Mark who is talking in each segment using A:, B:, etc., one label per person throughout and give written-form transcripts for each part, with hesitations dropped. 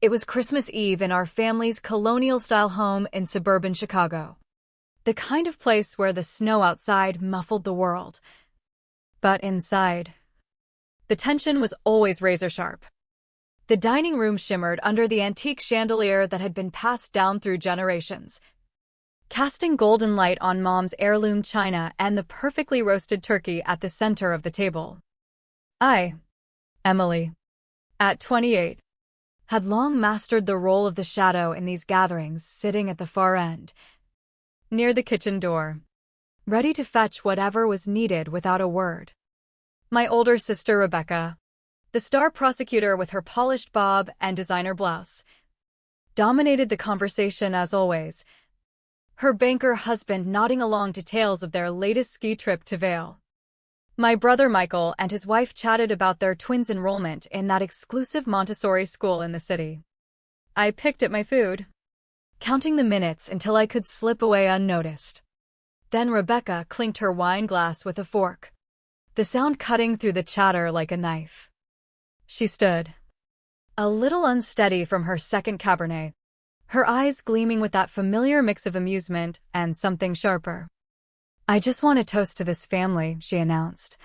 A: It was Christmas Eve in our family's colonial-style home in suburban Chicago. The kind of place where the snow outside muffled the world. But inside, the tension was always razor-sharp. The dining room shimmered under the antique chandelier that had been passed down through generations, casting golden light on Mom's heirloom china and the perfectly roasted turkey at the center of the table. I, Emily, at 28, had long mastered the role of the shadow in these gatherings, sitting at the far end, near the kitchen door, ready to fetch whatever was needed without a word. My older sister Rebecca, the star prosecutor with her polished bob and designer blouse, dominated the conversation as always, her banker husband nodding along to tales of their latest ski trip to Vail. My brother Michael and his wife chatted about their twins' enrollment in that exclusive Montessori school in the city. I picked at my food, counting the minutes until I could slip away unnoticed. Then Rebecca clinked her wine glass with a fork, the sound cutting through the chatter like a knife. She stood, a little unsteady from her second Cabernet, her eyes gleaming with that familiar mix of amusement and something sharper. "I just want to toast to this family," she announced,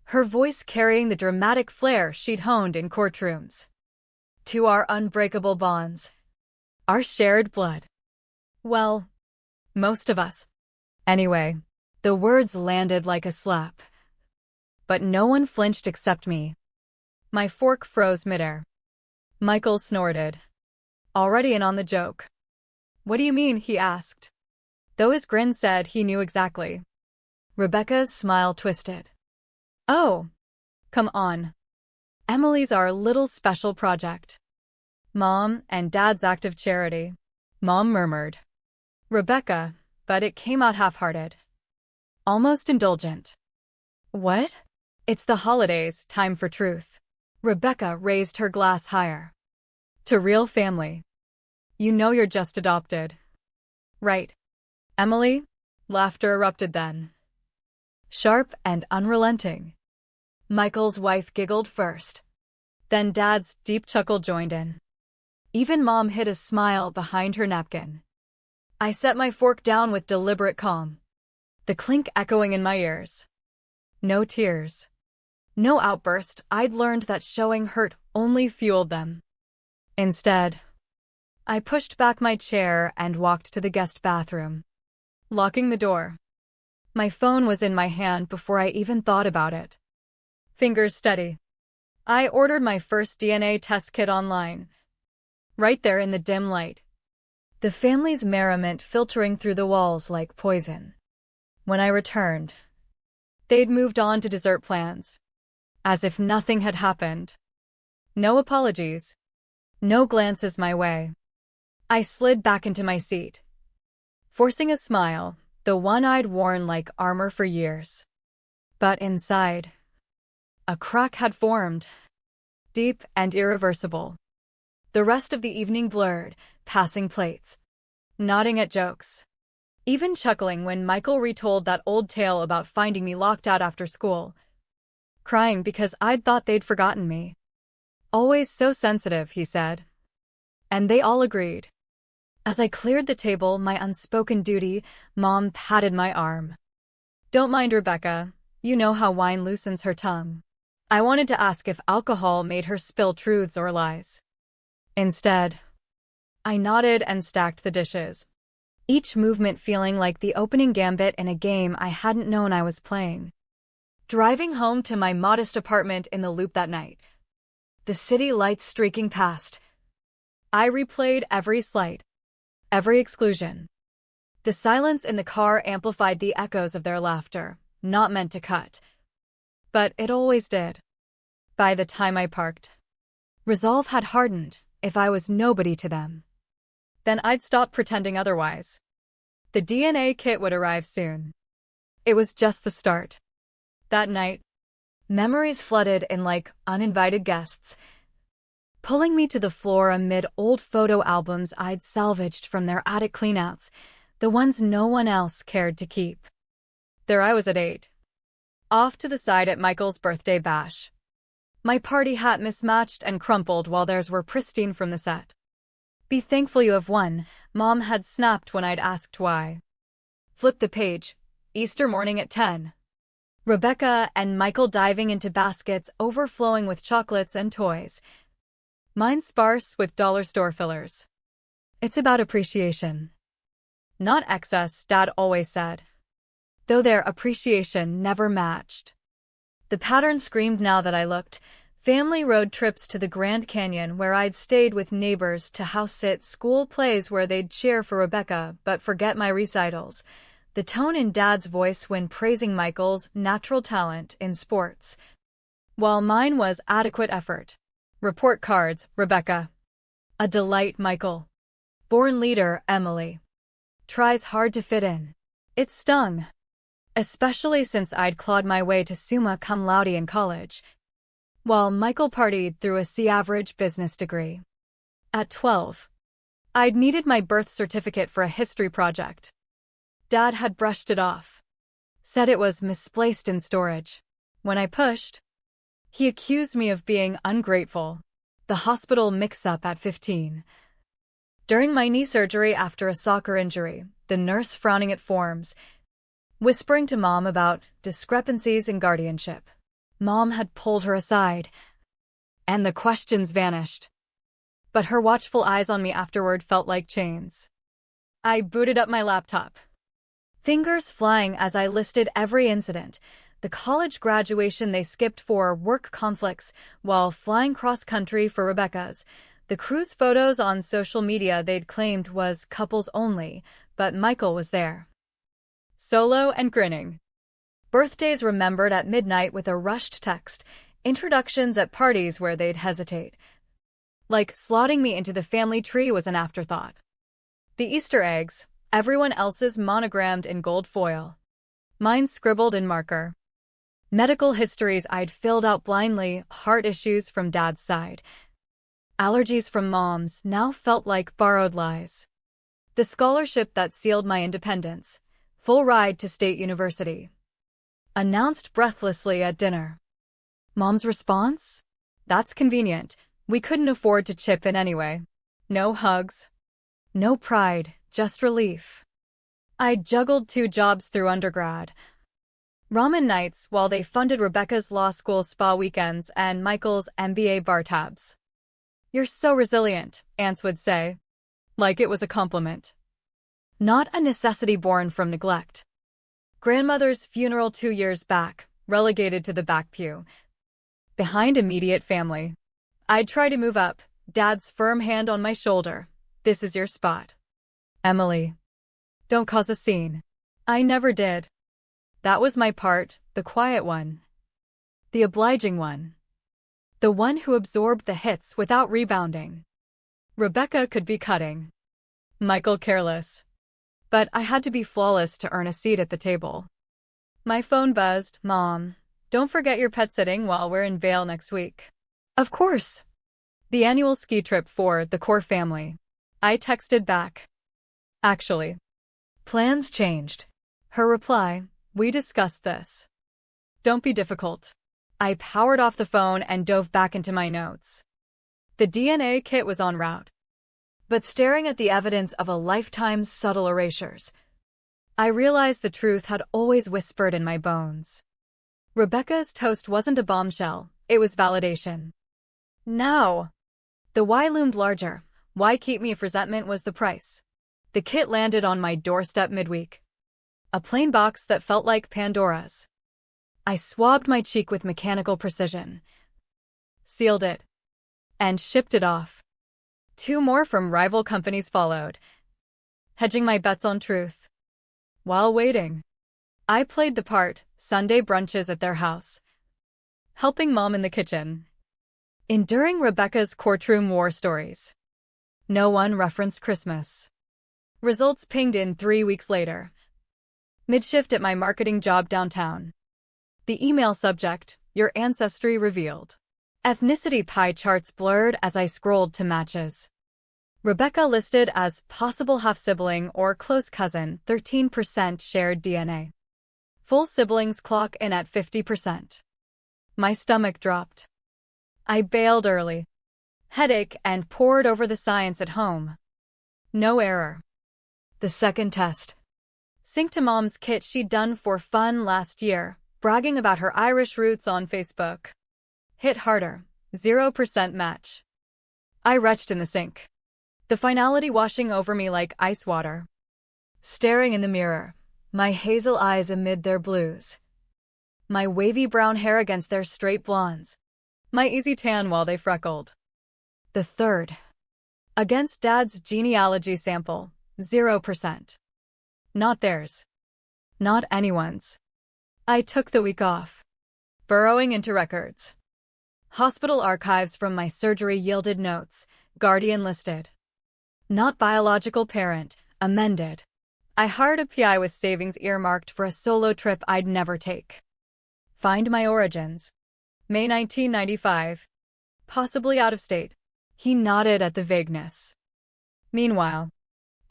A: her voice carrying the dramatic flair she'd honed in courtrooms. "To our unbreakable bonds. Our shared blood. Well, most of us. Anyway." The words landed like a slap. But no one flinched except me. My fork froze midair. Michael snorted, already in on the joke. "What do you mean?" he asked, though his grin said he knew exactly. Rebecca's smile twisted. "Oh, come on. Emily's our little special project. Mom and Dad's act of charity," Mom murmured. Rebecca, but it came out half-hearted. Almost indulgent. "What?" "It's the holidays, time for truth." Rebecca raised her glass higher. "To real family. You know you're just adopted. Right, Emily?" Laughter erupted then, sharp and unrelenting. Michael's wife giggled first. Then Dad's deep chuckle joined in. Even Mom hid a smile behind her napkin. I set my fork down with deliberate calm, the clink echoing in my ears. No tears. No outburst. I'd learned that showing hurt only fueled them. Instead, I pushed back my chair and walked to the guest bathroom, locking the door. My phone was in my hand before I even thought about it. Fingers steady. I ordered my first DNA test kit online. Right there in the dim light, the family's merriment filtering through the walls like poison. When I returned, they'd moved on to dessert plans, as if nothing had happened. No apologies. No glances my way. I slid back into my seat, forcing a smile, the one I'd worn like armor for years. But inside, a crack had formed, deep and irreversible. The rest of the evening blurred, passing plates, nodding at jokes, even chuckling when Michael retold that old tale about finding me locked out after school, crying because I'd thought they'd forgotten me. "Always so sensitive," he said. And they all agreed. As I cleared the table, my unspoken duty, Mom patted my arm. "Don't mind Rebecca. You know how wine loosens her tongue." I wanted to ask if alcohol made her spill truths or lies. Instead, I nodded and stacked the dishes, each movement feeling like the opening gambit in a game I hadn't known I was playing. Driving home to my modest apartment in the Loop that night, the city lights streaking past, I replayed every slight, every exclusion. The silence in the car amplified the echoes of their laughter, not meant to cut. But it always did. By the time I parked, resolve had hardened. If I was nobody to them, then I'd stop pretending otherwise. The DNA kit would arrive soon. It was just the start. That night, memories flooded in like uninvited guests, pulling me to the floor amid old photo albums I'd salvaged from their attic cleanouts, the ones no one else cared to keep. There I was at 8, off to the side at Michael's birthday bash. My party hat mismatched and crumpled while theirs were pristine from the set. Be thankful you have won, Mom had snapped when I'd asked why. Flip the page. Easter morning at 10. Rebecca and Michael diving into baskets overflowing with chocolates and toys. Mine sparse with dollar store fillers. It's about appreciation. Not excess, Dad always said. Though their appreciation never matched. The pattern screamed now that I looked. Family road trips to the Grand Canyon where I'd stayed with neighbors to house-sit, school plays where they'd cheer for Rebecca but forget my recitals. The tone in Dad's voice when praising Michael's natural talent in sports, while mine was adequate effort. Report cards, Rebecca. A delight, Michael. Born leader, Emily. Tries hard to fit in. It stung. Especially since I'd clawed my way to summa cum laude in college, while Michael partied through a C-average business degree. At 12, I'd needed my birth certificate for a history project. Dad had brushed it off. Said it was misplaced in storage. When I pushed, he accused me of being ungrateful. The hospital mix-up at 15. During my knee surgery after a soccer injury, the nurse frowning at forms, whispering to Mom about discrepancies in guardianship. Mom had pulled her aside, and the questions vanished. But her watchful eyes on me afterward felt like chains. I booted up my laptop, fingers flying as I listed every incident, the college graduation they skipped for work conflicts while flying cross-country for Rebecca's, the cruise photos on social media they'd claimed was couples only, but Michael was there. Solo and grinning. Birthdays remembered at midnight with a rushed text, introductions at parties where they'd hesitate. Like slotting me into the family tree was an afterthought. The Easter eggs, everyone else's monogrammed in gold foil. Mine scribbled in marker. Medical histories I'd filled out blindly, heart issues from Dad's side. Allergies from Mom's now felt like borrowed lies. The scholarship that sealed my independence. Full ride to State University. Announced breathlessly at dinner. Mom's response? That's convenient. We couldn't afford to chip in anyway. No hugs. No pride, just relief. I juggled 2 jobs through undergrad. Ramen nights while they funded Rebecca's law school spa weekends and Michael's MBA bar tabs. You're so resilient, aunts would say. Like it was a compliment. Not a necessity born from neglect. Grandmother's funeral 2 years back, relegated to the back pew. Behind immediate family. I'd try to move up, Dad's firm hand on my shoulder. This is your spot. Emily. Don't cause a scene. I never did. That was my part, the quiet one. The obliging one. The one who absorbed the hits without rebounding. Rebecca could be cutting. Michael careless. But I had to be flawless to earn a seat at the table. My phone buzzed. Mom, don't forget your pet sitting while we're in Vail next week. Of course. The annual ski trip for the core family. I texted back. Actually, plans changed. Her reply, we discussed this. Don't be difficult. I powered off the phone and dove back into my notes. The DNA kit was en route. But staring at the evidence of a lifetime's subtle erasures, I realized the truth had always whispered in my bones. Rebecca's toast wasn't a bombshell, it was validation. Now, the why loomed larger. Why keep me if resentment was the price? The kit landed on my doorstep midweek. A plain box that felt like Pandora's. I swabbed my cheek with mechanical precision, sealed it, and shipped it off. 2 more from rival companies followed, hedging my bets on truth. While waiting, I played the part, Sunday brunches at their house, helping Mom in the kitchen, enduring Rebecca's courtroom war stories. No one referenced Christmas. Results pinged in 3 weeks later. Mid-shift at my marketing job downtown. The email subject, your ancestry revealed. Ethnicity pie charts blurred as I scrolled to matches. Rebecca listed as possible half-sibling or close cousin, 13% shared DNA. Full siblings clock in at 50%. My stomach dropped. I bailed early. Headache and pored over the science at home. No error. The second test. Synced to Mom's kit she'd done for fun last year, bragging about her Irish roots on Facebook. Hit harder. 0% match. I retched in the sink. The finality washing over me like ice water. Staring in the mirror, my hazel eyes amid their blues. My wavy brown hair against their straight blondes. My easy tan while they freckled. The third. Against Dad's genealogy sample, 0%. Not theirs. Not anyone's. I took the week off. Burrowing into records. Hospital archives from my surgery yielded notes, guardian listed. Not biological parent, amended. I hired a PI with savings earmarked for a solo trip I'd never take. Find my origins. May 1995. Possibly out of state. He nodded at the vagueness. Meanwhile,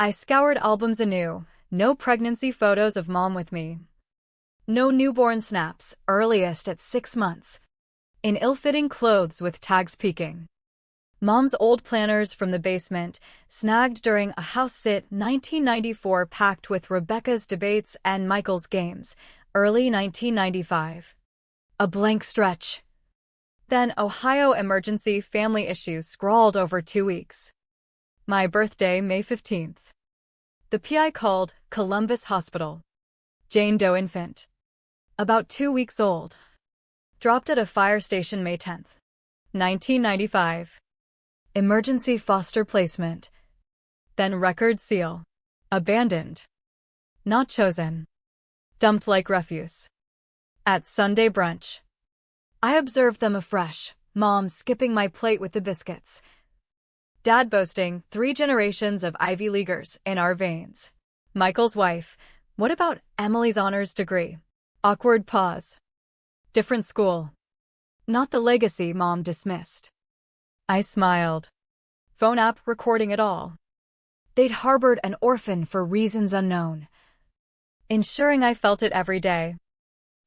A: I scoured albums anew, no pregnancy photos of Mom with me. No newborn snaps, earliest at 6 months. In ill-fitting clothes with tags peeking. Mom's old planners from the basement, snagged during a house sit 1994 packed with Rebecca's debates and Michael's games, early 1995. A blank stretch. Then Ohio emergency family issues scrawled over 2 weeks. My birthday, May 15th. The PI called Columbus Hospital. Jane Doe infant. About 2 weeks old. Dropped at a fire station May 10th. 1995. Emergency foster placement. Then record seal. Abandoned. Not chosen. Dumped like refuse. At Sunday brunch. I observed them afresh, Mom skipping my plate with the biscuits. Dad boasting 3 generations of Ivy Leaguers in our veins. Michael's wife, what about Emily's honors degree? Awkward pause. Different school. Not the legacy Mom dismissed. I smiled. Phone app recording it all. They'd harbored an orphan for reasons unknown. Ensuring I felt it every day.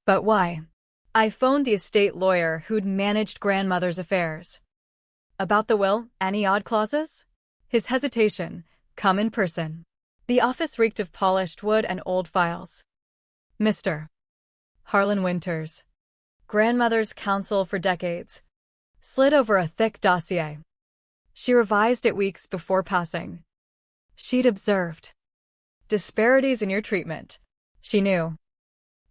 A: But why? I phoned the estate lawyer who'd managed grandmother's affairs. About the will, any odd clauses? His hesitation, come in person. The office reeked of polished wood and old files. Mr. Harlan Winters. Grandmother's counsel for decades. Slid over a thick dossier. She revised it weeks before passing. She'd observed disparities in your treatment. She knew.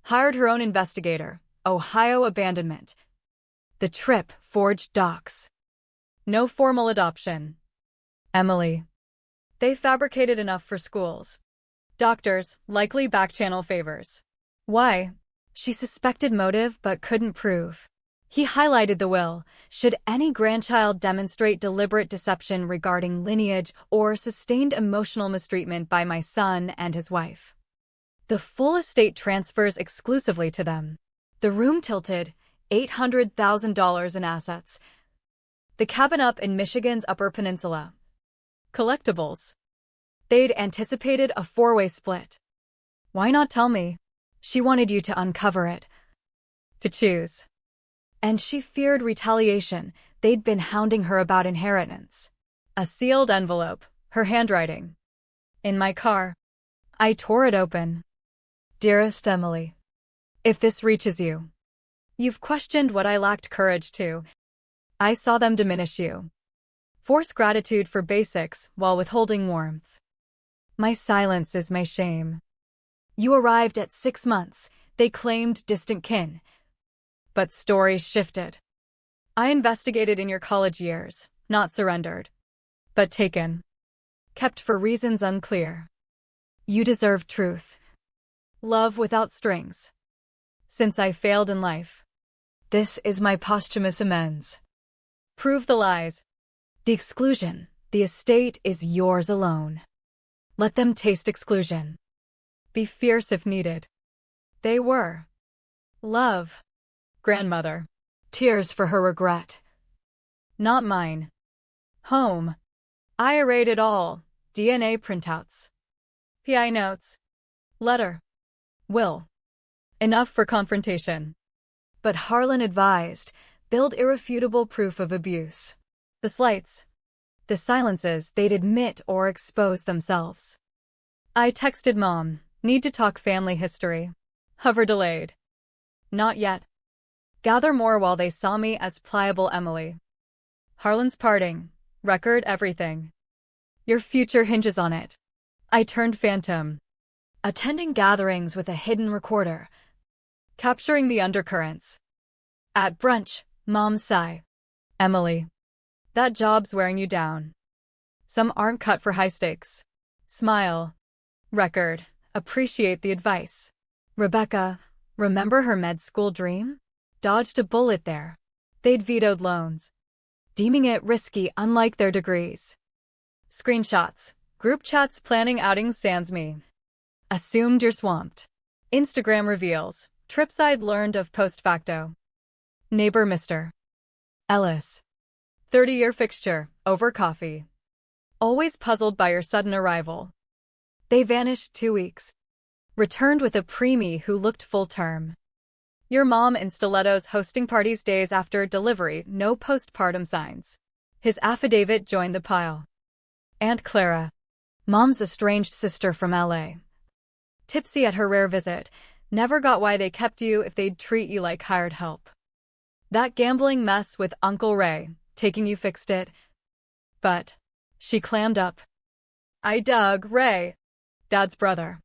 A: Hired her own investigator. Ohio abandonment. The trip forged docs. No formal adoption. Emily. They fabricated enough for schools. Doctors, likely back-channel favors. Why? She suspected motive but couldn't prove. He highlighted the will, should any grandchild demonstrate deliberate deception regarding lineage or sustained emotional mistreatment by my son and his wife. The full estate transfers exclusively to them. The room tilted, $800,000 in assets. The cabin up in Michigan's Upper Peninsula. Collectibles. They'd anticipated a 4-way split. Why not tell me? She wanted you to uncover it. To choose. And she feared retaliation. They'd been hounding her about inheritance. A sealed envelope, her handwriting. In my car. I tore it open. Dearest Emily. If this reaches you. You've questioned what I lacked courage to. I saw them diminish you. Force gratitude for basics while withholding warmth. My silence is my shame. You arrived at 6 months. They claimed distant kin. But stories shifted. I investigated in your college years, not surrendered. But taken. Kept for reasons unclear. You deserve truth. Love without strings. Since I failed in life. This is my posthumous amends. Prove the lies. The exclusion. The estate is yours alone. Let them taste exclusion. Be fierce if needed. They were. Love. Grandmother. Tears for her regret. Not mine. Home. I arrayed it all. DNA printouts. PI notes. Letter. Will. Enough for confrontation. But Harlan advised, build irrefutable proof of abuse. The slights, the silences, they'd admit or expose themselves. I texted Mom, need to talk family history. Hover delayed. Not yet. Gather more while they saw me as pliable Emily. Harlan's parting. Record everything. Your future hinges on it. I turned phantom. Attending gatherings with a hidden recorder. Capturing the undercurrents. At brunch, Mom sigh. Emily. That job's wearing you down. Some aren't cut for high stakes. Smile. Record. Appreciate the advice. Rebecca. Remember her med school dream? Dodged a bullet there. They'd vetoed loans, deeming it risky unlike their degrees. Screenshots. Group chats planning outings sans me. Assumed you're swamped. Instagram reveals. Trips I'd learned of post facto. Neighbor Mr. Ellis. 30-year fixture, over coffee. Always puzzled by your sudden arrival. They vanished 2 weeks. Returned with a preemie who looked full term. Your mom in stilettos hosting parties days after delivery, no postpartum signs. His affidavit joined the pile. Aunt Clara. Mom's estranged sister from LA. Tipsy at her rare visit. Never got why they kept you if they'd treat you like hired help. That gambling mess with Uncle Ray, taking you fixed it. But she clammed up. I dug Ray, Dad's brother.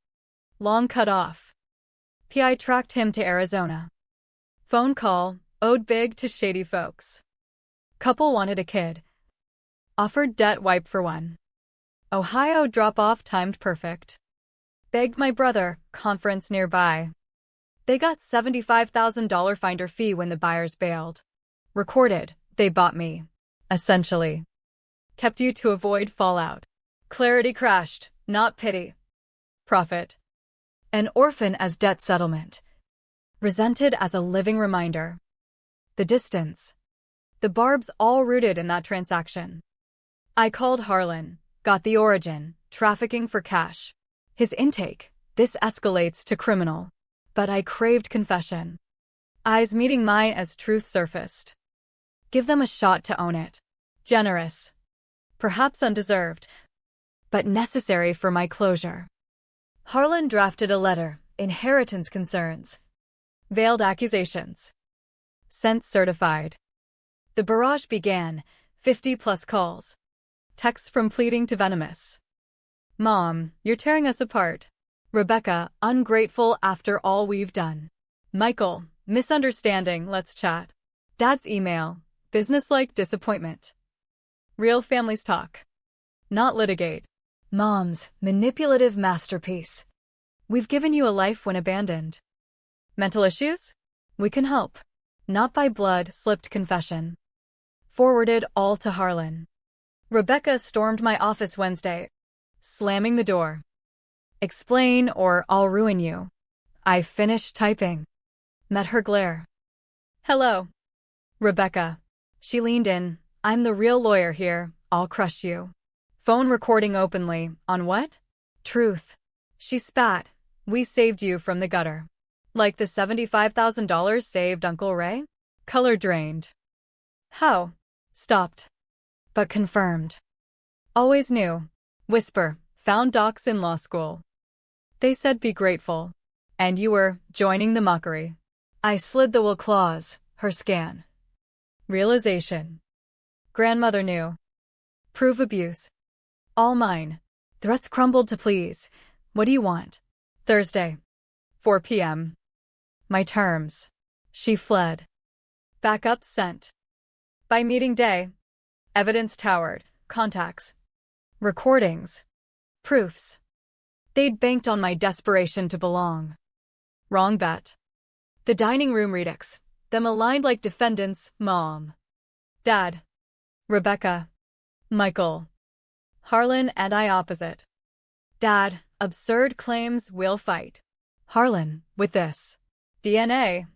A: Long cut off. PI tracked him to Arizona. Phone call, owed big to shady folks. Couple wanted a kid. Offered debt wipe for one. Ohio drop-off timed perfect. Begged my brother, conference nearby. They got $75,000 finder fee when the buyers bailed. Recorded, they bought me. Essentially. Kept you to avoid fallout. Clarity crashed, not pity. Profit. An orphan as debt settlement. Resented as a living reminder. The distance. The barbs all rooted in that transaction. I called Harlan, got the origin, trafficking for cash. His intake, this escalates to criminal. But I craved confession. Eyes meeting mine as truth surfaced. Give them a shot to own it. Generous. Perhaps undeserved. But necessary for my closure. Harlan drafted a letter, inheritance concerns. Veiled accusations. Sent certified. The barrage began, 50+ calls. Texts from pleading to venomous. Mom, you're tearing us apart. Rebecca, ungrateful after all we've done. Michael, misunderstanding, let's chat. Dad's email, businesslike disappointment. Real families talk. Not litigate. Mom's manipulative masterpiece. We've given you a life when abandoned. Mental issues? We can help. Not by blood, slipped confession. Forwarded all to Harlan. Rebecca stormed my office Wednesday, slamming the door. Explain or I'll ruin you. I finished typing. Met her glare. Hello. Rebecca. She leaned in. I'm the real lawyer here. I'll crush you. Phone recording openly. On what? Truth. She spat. We saved you from the gutter. Like the $75,000 saved Uncle Ray? Color drained. How? Stopped. But confirmed. Always knew. Whisper. Found docs in law school. They said be grateful. And you were joining the mockery. I slid the will clause. Her scan. Realization. Grandmother knew. Prove abuse. All mine. Threats crumbled to please. What do you want? Thursday. 4 p.m. My terms. She fled. Backup sent. By meeting day. Evidence towered. Contacts. Recordings. Proofs. They'd banked on my desperation to belong. Wrong bet. The dining room redux. Them aligned like defendants, Mom. Dad. Rebecca. Michael. Harlan and I opposite. Dad, absurd claims, we'll fight. Harlan, with this. DNA.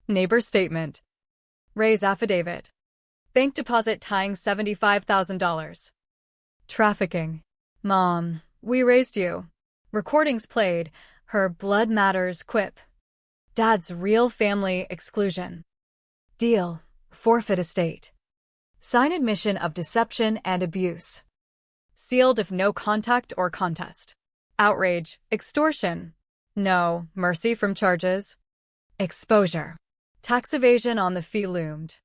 A: Neighbor statement. Ray's affidavit. Bank deposit tying $75,000. Trafficking. Mom, we raised you. Recordings played, her blood matters quip. Dad's real family exclusion. Deal. Forfeit estate. Sign admission of deception and abuse. Sealed if no contact or contest. Outrage. Extortion. No mercy from charges. Exposure. Tax evasion on the fee loomed.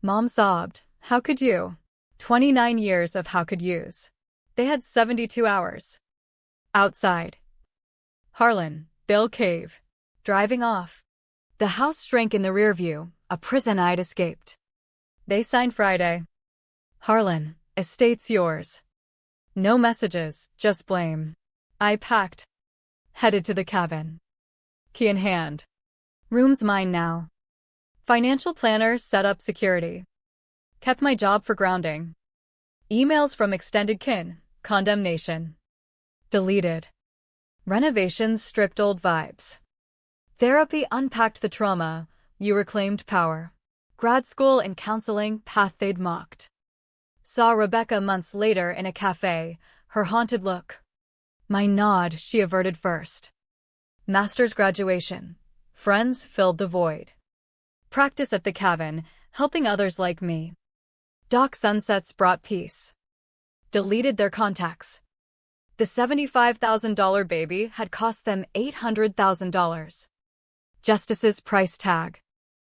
A: Mom sobbed. How could you? 29 years of how could yous. They had 72 hours. Outside. Harlan. Bill Cave. Driving off. The house shrank in the rear view, a prison I'd escaped. They signed Friday. Harlan. Estate's yours. No messages, just blame. I packed. Headed to the cabin. Key in hand. Room's mine now. Financial planner set up security. Kept my job for grounding. Emails from extended kin. Condemnation. Deleted. Renovations stripped old vibes. Therapy unpacked the trauma. You reclaimed power. Grad school and counseling path they'd mocked. Saw Rebecca months later in a cafe, her haunted look. My nod she averted first. Master's graduation. Friends filled the void. Practice at the cabin, helping others like me. Dock sunsets brought peace. Deleted their contacts. The $75,000 baby had cost them $800,000. Justice's price tag.